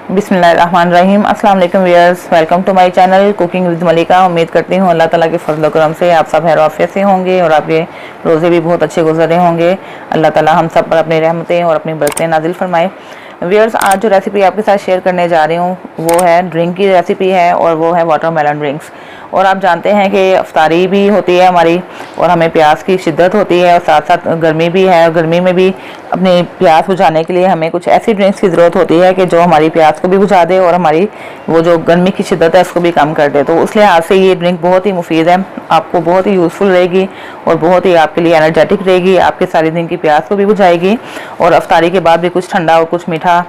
बिस्मिल्लाहिर्रहमानिर्रहीम। अस्सलाम वालेकुम viewers, welcome to my channel cooking with Malika. उम्मीद करती हूँ अल्लाह ताला के फजल करम से आप सब खैर आफियत से होंगे और आपके रोज़े भी बहुत अच्छे गुजर रहे होंगे। अल्लाह ताला हम सब पर अपनी रहमतें और अपनी बरकतें नाजिल फरमाए। व्यूअर्स, आज जो रेसिपी आपके साथ शेयर करने जा रही हूँ वो है ड्रिंक की रेसिपी है और वो है वाटरमेलन ड्रिंक्स। और आप जानते हैं कि अफ्तारी भी होती है हमारी और हमें प्यास की शिद्दत होती है और साथ साथ गर्मी भी है। गर्मी में भी अपनी प्यास बुझाने के लिए हमें कुछ ऐसी ड्रिंक्स की ज़रूरत होती है कि जो हमारी प्यास को भी बुझा दे और हमारी वो जो गर्मी की शिद्दत है उसको भी कम कर दे। तो उस लिहाज से ये ड्रिंक बहुत ही मुफीद है, आपको बहुत ही यूज़फुल रहेगी और बहुत ही आपके लिए एनर्जेटिक रहेगी, आपके सारे दिन की प्यास को भी बुझाएगी और अफ्तारी के बाद भी कुछ ठंडा और कुछ मीठा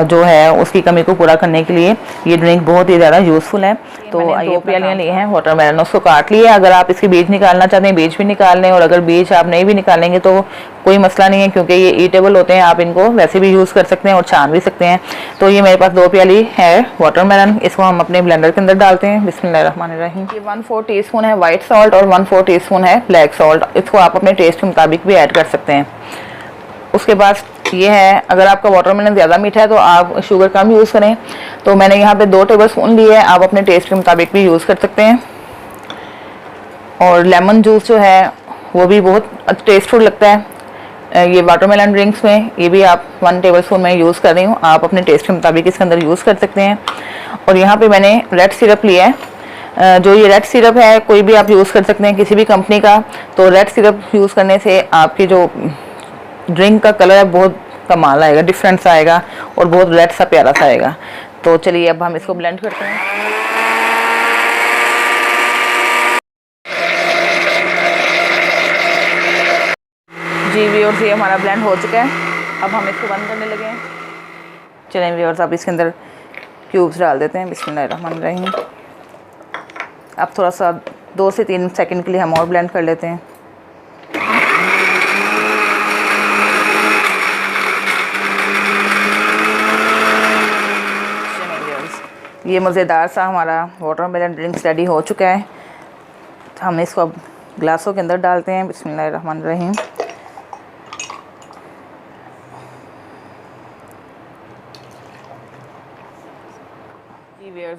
जो है उसकी कमी को पूरा करने के लिए ये ड्रिंक बहुत ही ज़्यादा यूज़फुल है। तो ये प्यालियाँ ली हैं वाटरमेलन, उसको काट लिया। अगर आप इसके बीज निकालना चाहते हैं बीज भी निकाल लें और अगर बीज आप नहीं भी निकालेंगे तो कोई मसला नहीं है क्योंकि ये ईटेबल होते हैं, आप इनको वैसे भी यूज़ कर सकते हैं और छान भी सकते हैं। तो ये मेरे पास 2 प्याली है वाटरमेलन, इसको हम अपने ब्लेंडर के अंदर डालते हैं। बिस्मिल्लाहिर्रहमानिर्रहीम। ये 1/4 टीस्पून है वाइट सॉल्ट और 1/4 टीस्पून है ब्लैक सॉल्ट। इसको आप अपने टेस्ट के मुताबिक भी ऐड कर सकते हैं। उसके बाद ये है, अगर आपका वाटरमेलन ज़्यादा मीठा है तो आप शुगर कम यूज़ करें। तो मैंने यहाँ पे 2 टेबलस्पून लिए है, आप अपने टेस्ट के मुताबिक भी यूज़ कर सकते हैं। और लेमन जूस जो है वो भी बहुत टेस्टफुल लगता है ये वाटरमेलन ड्रिंक्स में, ये भी आप 1 टेबलस्पून में यूज़ कर रही हूँ, आप अपने टेस्ट के मुताबिक इसके अंदर यूज़ कर सकते हैं। और यहाँ पे मैंने रेड सिरप लिया है, जो ये रेड सिरप है कोई भी आप यूज़ कर सकते हैं किसी भी कंपनी का। तो रेड सिरप यूज़ करने से आपकी जो ड्रिंक का कलर है बहुत कमाल आएगा, डिफरेंट सा आएगा और बहुत रेड सा प्यारा सा आएगा। तो चलिए अब हम इसको ब्लेंड करते हैं। जी व्यूअर्स, ये हमारा ब्लेंड हो चुका है, अब हम इसको बंद करने लगे हैं। चलें व्यूअर्स, अब इसके अंदर क्यूब्स डाल देते हैं। बिस्मिल्लाहिर्रहमानिर्रहीम। अब थोड़ा सा 2 से 3 सेकंड के लिए हम और ब्लेंड कर लेते हैं। ये मज़ेदार सा हमारा वाटरमेलन ड्रिंक्स रेडी हो चुका है। तो हम इसको अब ग्लासों के अंदर डालते हैं। बिस्मिल्लाहिर्रहमानिर्रहीम।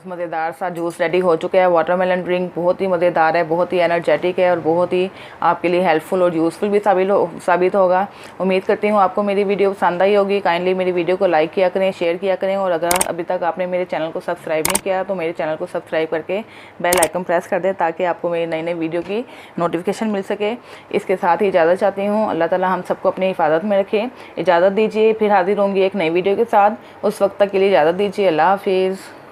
मज़ेदार सा जूस रेडी हो चुका है। वाटरमेलन ड्रिंक बहुत ही मज़ेदार है, बहुत ही एनर्जेटिक है और बहुत ही आपके लिए हेल्पफुल और यूज़फुल भी साबित होगा। उम्मीद करती हूँ आपको मेरी वीडियो पसंद आई होगी। काइंडली मेरी वीडियो को लाइक किया करें, शेयर किया करें और अगर अभी तक आपने मेरे चैनल को सब्सक्राइब नहीं किया तो मेरे चैनल को सब्सक्राइब करके बेल आइकन प्रेस कर दें ताकि आपको मेरी नई नई वीडियो की नोटिफिकेशन मिल सके। इसके साथ ही इजाज़त चाहती हूँ। अल्लाह ताला हम सबको अपनी हिफाजत में रखे। इजाज़त दीजिए, फिर हाजिर होंगी एक नई वीडियो के साथ। उस वक्त तक के लिए इजाज़त दीजिए। अल्लाह हाफिज़।